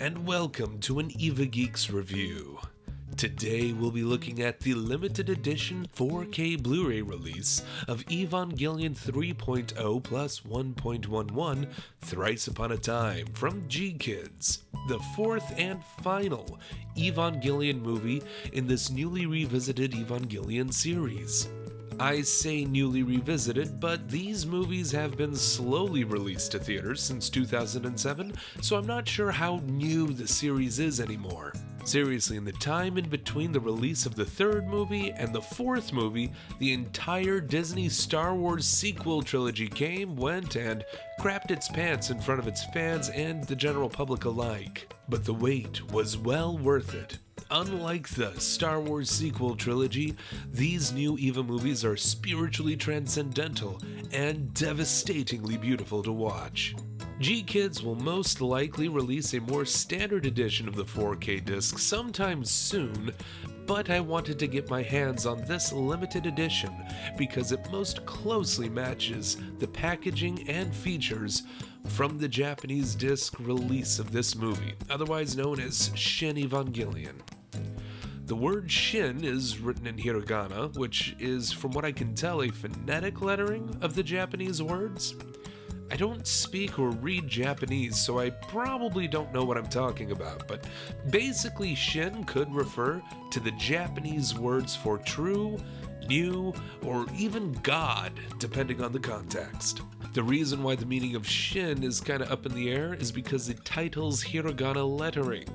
and welcome to an EvaGeeks review. Today we'll be looking at the limited edition 4K Blu-ray release of Evangelion 3.0 plus 1.11 Thrice Upon a Time from G-Kids, the fourth and final Evangelion movie in this newly revisited Evangelion series. I say newly revisited, but these movies have been slowly released to theaters since 2007, so I'm not sure how new the series is anymore. Seriously, in the time in between the release of the third movie and the fourth movie, the entire Disney Star Wars sequel trilogy came, went, and crapped its pants in front of its fans and the general public alike. But the wait was well worth it. Unlike the Star Wars sequel trilogy, these new EVA movies are spiritually transcendental and devastatingly beautiful to watch. G-Kids will most likely release a more standard edition of the 4K disc sometime soon, but I wanted to get my hands on this limited edition because it most closely matches the packaging and features from the Japanese disc release of this movie, otherwise known as Shin Evangelion. The word Shin is written in hiragana, which is, from what I can tell, a phonetic lettering of the Japanese words. I don't speak or read Japanese, so I probably don't know what I'm talking about, but basically Shin could refer to the Japanese words for true, new, or even God, depending on the context. The reason why the meaning of Shin is kinda up in the air is because the title's hiragana lettering.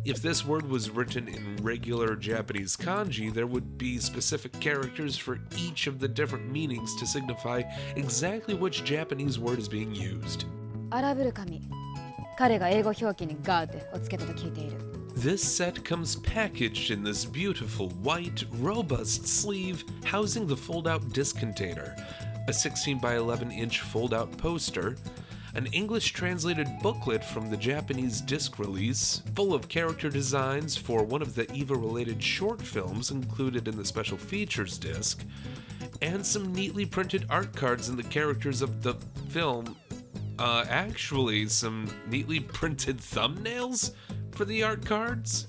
If this word was written in regular Japanese kanji, there would be specific characters for each of the different meanings to signify exactly which Japanese word is being used. This set comes packaged in this beautiful, white, robust sleeve housing the fold-out disc container, a 16 by 11 inch fold-out poster, an English-translated booklet from the Japanese disc release, full of character designs for one of the EVA-related short films included in the special features disc, and some neatly printed art cards in the characters of the film. Actually, some neatly printed thumbnails for the art cards?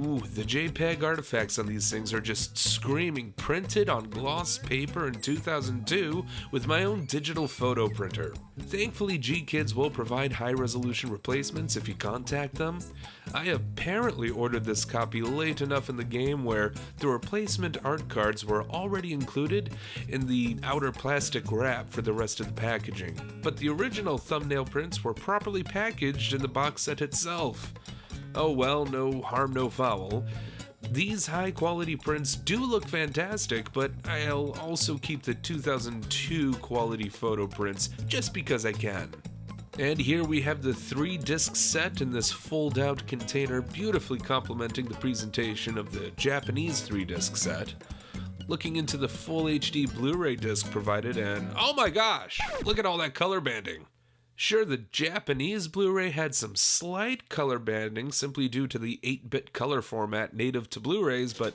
Ooh, the JPEG artifacts on these things are just screaming printed on gloss paper in 2002 with my own digital photo printer. Thankfully, G-Kids will provide high-resolution replacements if you contact them. I apparently ordered this copy late enough in the game where the replacement art cards were already included in the outer plastic wrap for the rest of the packaging, but the original thumbnail prints were properly packaged in the box set itself. Oh well, no harm, no foul. These high-quality prints do look fantastic, but I'll also keep the 2002 quality photo prints just because I can. And here we have the 3-disc set in this fold-out container, beautifully complementing the presentation of the Japanese 3-disc set. Looking into the full HD Blu-ray disc provided, and oh my gosh, look at all that color banding! Sure, the Japanese Blu-ray had some slight color banding simply due to the 8-bit color format native to Blu-rays, but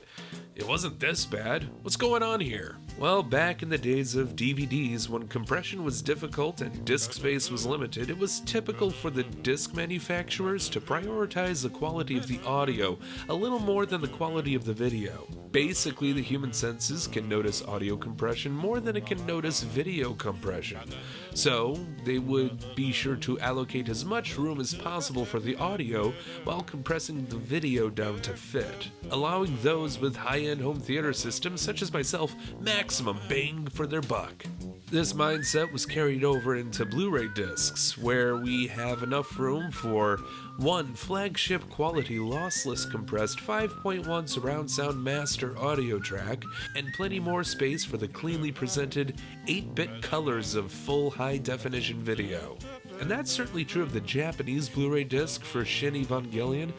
it wasn't this bad. What's going on here? Well, back in the days of DVDs, when compression was difficult and disc space was limited, it was typical for the disc manufacturers to prioritize the quality of the audio a little more than the quality of the video. Basically, the human senses can notice audio compression more than it can notice video compression. So, they would be sure to allocate as much room as possible for the audio while compressing the video down to fit, allowing those with high-end home theater systems such as myself maximum bang for their buck. This mindset was carried over into Blu-ray discs, where we have enough room for one flagship quality lossless compressed 5.1 surround sound master audio track, and plenty more space for the cleanly presented 8-bit colors of full high-definition video. And that's certainly true of the Japanese Blu-ray disc for Shin Evangelion.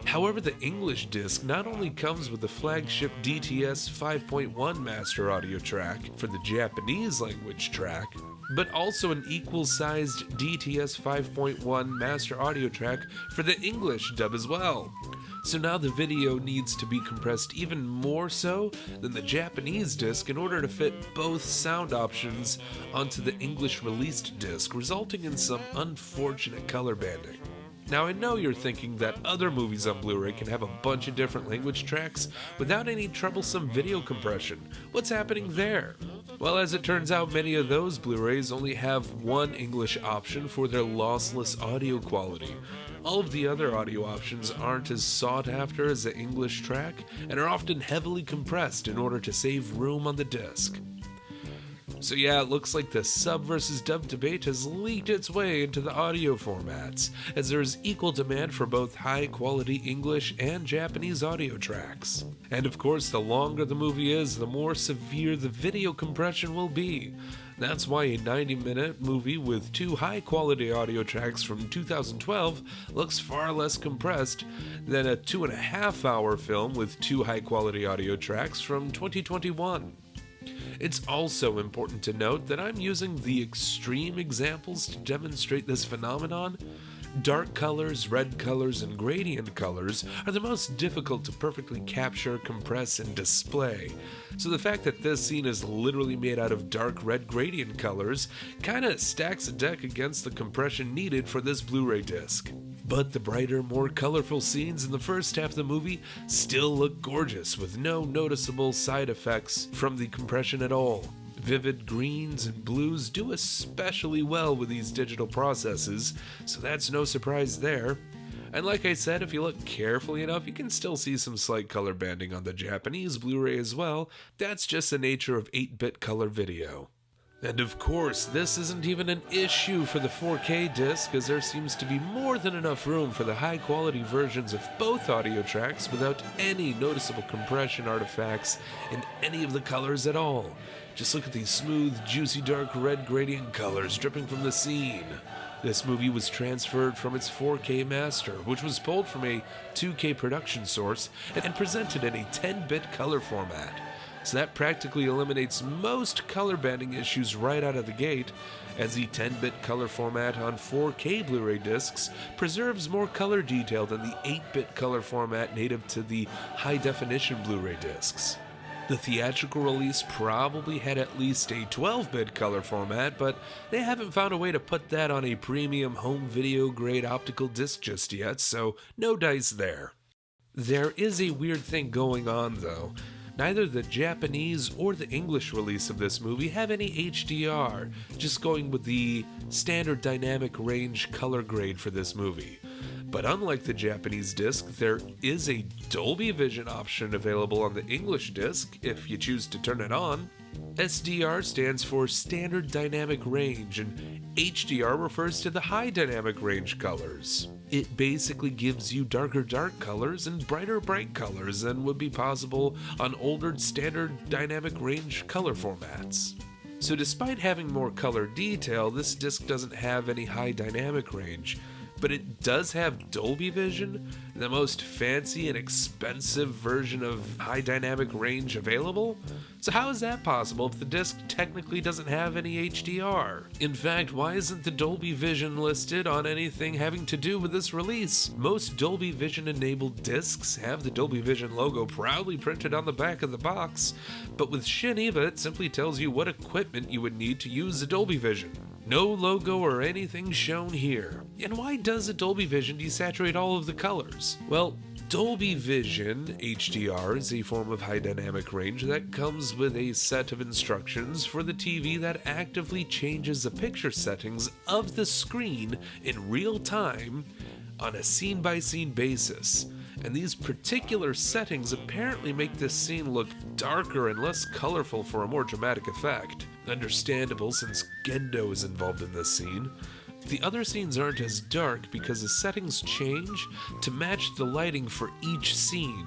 However, the English disc not only comes with the flagship DTS 5.1 master audio track for the Japanese language track, but also an equal-sized DTS 5.1 master audio track for the English dub as well. So now the video needs to be compressed even more so than the Japanese disc in order to fit both sound options onto the English released disc, resulting in some unfortunate color banding. Now I know you're thinking that other movies on Blu-ray can have a bunch of different language tracks without any troublesome video compression. What's happening there? Well, as it turns out, many of those Blu-rays only have one English option for their lossless audio quality. All of the other audio options aren't as sought after as the English track and are often heavily compressed in order to save room on the disc. So yeah, it looks like the sub versus dub debate has leaked its way into the audio formats, as there is equal demand for both high-quality English and Japanese audio tracks. And of course, the longer the movie is, the more severe the video compression will be. That's why a 90-minute movie with two high-quality audio tracks from 2012 looks far less compressed than a 2.5-hour film with two high-quality audio tracks from 2021. It's also important to note that I'm using the extreme examples to demonstrate this phenomenon. Dark colors, red colors, and gradient colors are the most difficult to perfectly capture, compress, and display. So the fact that this scene is literally made out of dark red gradient colors kinda stacks the deck against the compression needed for this Blu-ray disc. But the brighter, more colorful scenes in the first half of the movie still look gorgeous, with no noticeable side effects from the compression at all. Vivid greens and blues do especially well with these digital processes, so that's no surprise there. And like I said, if you look carefully enough, you can still see some slight color banding on the Japanese Blu-ray as well. That's just the nature of 8-bit color video. And of course, this isn't even an issue for the 4K disc, as there seems to be more than enough room for the high-quality versions of both audio tracks without any noticeable compression artifacts in any of the colors at all. Just look at these smooth, juicy, dark red gradient colors dripping from the scene. This movie was transferred from its 4K master, which was pulled from a 2K production source and presented in a 10-bit color format. So that practically eliminates most color banding issues right out of the gate, as the 10-bit color format on 4K Blu-ray discs preserves more color detail than the 8-bit color format native to the high-definition Blu-ray discs. The theatrical release probably had at least a 12-bit color format, but they haven't found a way to put that on a premium home video grade optical disc just yet, so no dice there. There is a weird thing going on though. Neither the Japanese or the English release of this movie have any HDR, just going with the standard dynamic range color grade for this movie. But unlike the Japanese disc, there is a Dolby Vision option available on the English disc if you choose to turn it on. SDR stands for Standard Dynamic Range, and HDR refers to the High Dynamic Range colors. It basically gives you darker dark colors and brighter bright colors than would be possible on older Standard Dynamic Range color formats. So despite having more color detail, this disc doesn't have any high dynamic range, but it does have Dolby Vision, the most fancy and expensive version of high dynamic range available. So how is that possible if the disc technically doesn't have any HDR? In fact, why isn't the Dolby Vision listed on anything having to do with this release? Most Dolby Vision enabled discs have the Dolby Vision logo proudly printed on the back of the box, but with Shin EVA it simply tells you what equipment you would need to use the Dolby Vision. No logo or anything shown here. And why does a Dolby Vision desaturate all of the colors? Well, Dolby Vision HDR is a form of high dynamic range that comes with a set of instructions for the TV that actively changes the picture settings of the screen in real time on a scene-by-scene basis. And these particular settings apparently make this scene look darker and less colorful for a more dramatic effect. Understandable, since Gendo is involved in this scene. The other scenes aren't as dark because the settings change to match the lighting for each scene.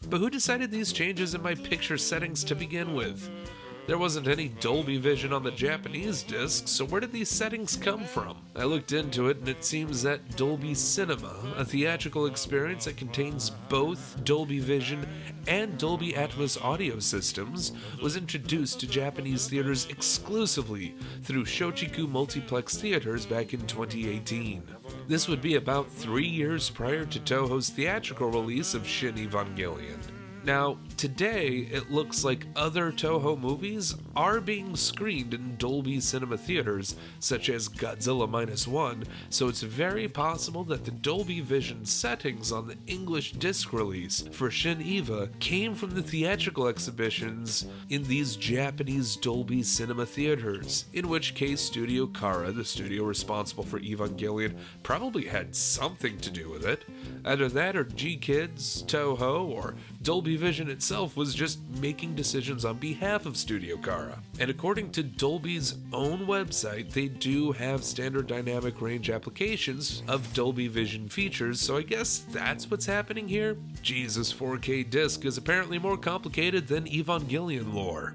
But who decided these changes in my picture settings to begin with? There wasn't any Dolby Vision on the Japanese disc, so where did these settings come from? I looked into it and it seems that Dolby Cinema, a theatrical experience that contains both Dolby Vision and Dolby Atmos audio systems, was introduced to Japanese theaters exclusively through Shochiku Multiplex Theaters back in 2018. This would be about 3 years prior to Toho's theatrical release of Shin Evangelion. Now, today, it looks like other Toho movies are being screened in Dolby Cinema theaters, such as Godzilla Minus One, so it's very possible that the Dolby Vision settings on the English disc release for Shin Eva came from the theatrical exhibitions in these Japanese Dolby Cinema theaters, in which case Studio Kara, the studio responsible for Evangelion, probably had something to do with it. Either that or G-Kids, Toho, or Dolby Vision itself was just making decisions on behalf of Studio Kara. And according to Dolby's own website, they do have standard dynamic range applications of Dolby Vision features, so I guess that's what's happening here? Jesus, 4K disc is apparently more complicated than Evangelion lore.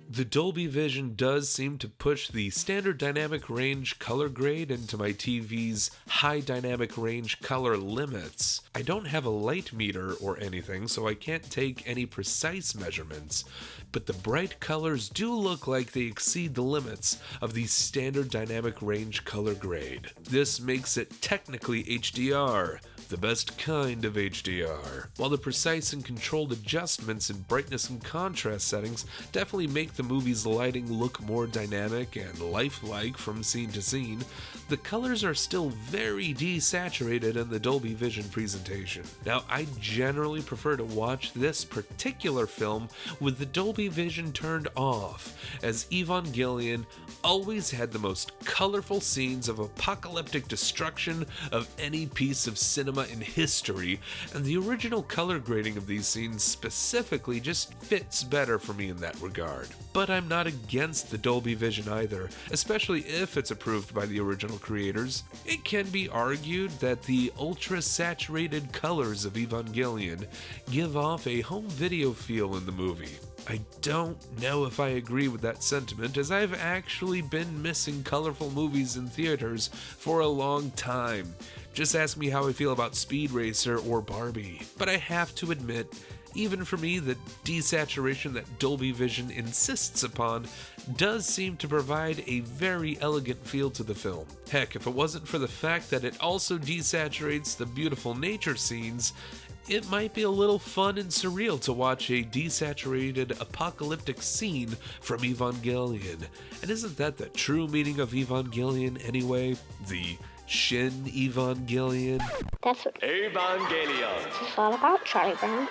The Dolby Vision does seem to push the standard dynamic range color grade into my TV's high dynamic range color limits. I don't have a light meter or anything, so I can't take any precise measurements, but the bright colors do look like they exceed the limits of the standard dynamic range color grade. This makes it technically HDR, the best kind of HDR, while the precise and controlled adjustments in brightness and contrast settings definitely make the movie's lighting look more dynamic and lifelike from scene to scene. The colors are still very desaturated in the Dolby Vision presentation. Now, I generally prefer to watch this particular film with the Dolby Vision turned off, as Evangelion always had the most colorful scenes of apocalyptic destruction of any piece of cinema in history, and the original color grading of these scenes specifically just fits better for me in that regard. But I'm not against the Dolby Vision either, especially if it's approved by the original creators. It can be argued that the ultra-saturated colors of Evangelion give off a home video feel in the movie. I don't know if I agree with that sentiment, as I've actually been missing colorful movies in theaters for a long time. Just ask me how I feel about Speed Racer or Barbie. But I have to admit, even for me, the desaturation that Dolby Vision insists upon does seem to provide a very elegant feel to the film. Heck, if it wasn't for the fact that it also desaturates the beautiful nature scenes, it might be a little fun and surreal to watch a desaturated apocalyptic scene from Evangelion. And isn't that the true meaning of Evangelion anyway? The Shin Evangelion? That's what Evangelion. it's all about, Charlie Brown.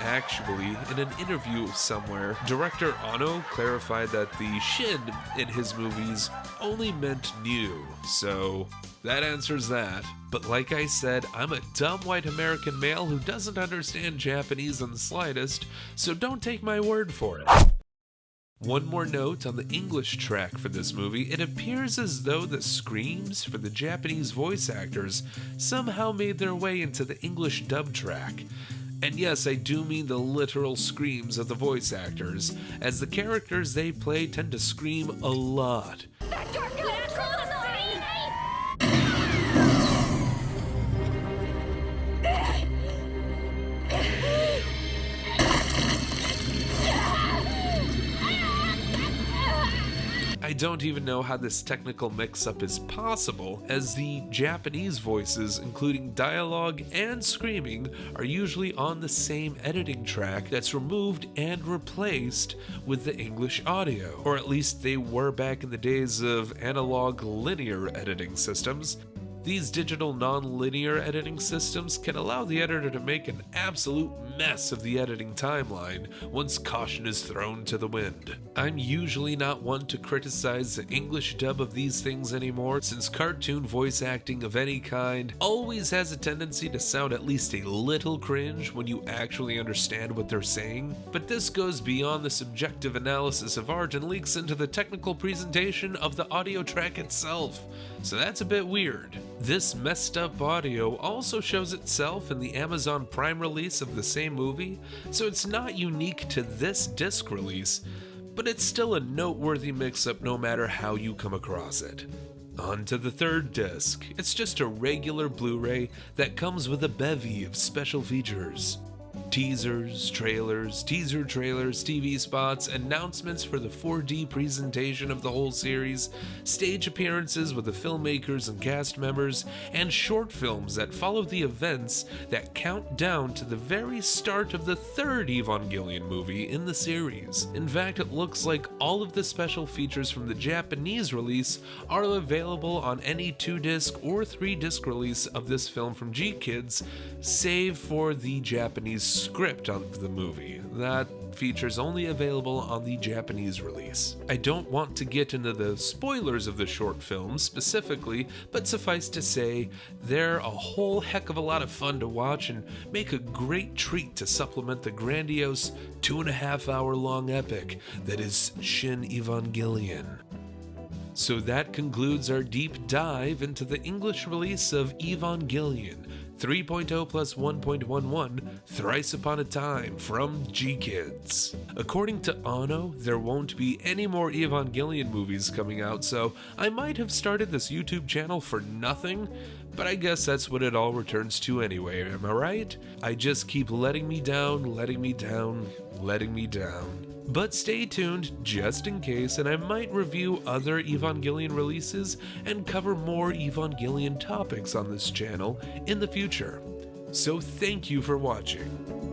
Actually, in an interview somewhere, director Ono clarified that the Shin in his movies only meant new, so that answers that. But like I said, I'm a dumb white American male who doesn't understand Japanese in the slightest, so don't take my word for it. One more note on the English track for this movie. It appears as though the screams for the Japanese voice actors somehow made their way into the English dub track. And yes, I do mean the literal screams of the voice actors, as the characters they play tend to scream a lot. I don't even know how this technical mix-up is possible, as the Japanese voices, including dialogue and screaming, are usually on the same editing track that's removed and replaced with the English audio, or at least they were back in the days of analog linear editing systems. These digital non-linear editing systems can allow the editor to make an absolute mess of the editing timeline once caution is thrown to the wind. I'm usually not one to criticize the English dub of these things anymore, since cartoon voice acting of any kind always has a tendency to sound at least a little cringe when you actually understand what they're saying. But this goes beyond the subjective analysis of art and leaks into the technical presentation of the audio track itself, so that's a bit weird. This messed up audio also shows itself in the Amazon Prime release of the same movie, so it's not unique to this disc release, but it's still a noteworthy mix-up no matter how you come across it. On to the third disc. It's just a regular Blu-ray that comes with a bevy of special features. Teasers, trailers, teaser trailers, TV spots, announcements for the 4D presentation of the whole series, stage appearances with the filmmakers and cast members, and short films that follow the events that count down to the very start of the third Evangelion movie in the series. In fact, it looks like all of the special features from the Japanese release are available on any 2-disc or 3-disc release of this film from G-Kids, save for the Japanese script of the movie. That feature's only available on the Japanese release. I don't want to get into the spoilers of the short film specifically, but suffice to say, they're a whole heck of a lot of fun to watch and make a great treat to supplement the grandiose 2.5-hour long epic that is Shin Evangelion. So that concludes our deep dive into the English release of Evangelion 3.0 plus 1.11 Thrice Upon a Time from G-Kids. According to Ano, there won't be any more Evangelion movies coming out, so I might have started this YouTube channel for nothing, but I guess that's what it all returns to anyway, am I right? I just keep letting me down, letting me down, letting me down. But stay tuned just in case, and I might review other Evangelion releases and cover more Evangelion topics on this channel in the future. So thank you for watching.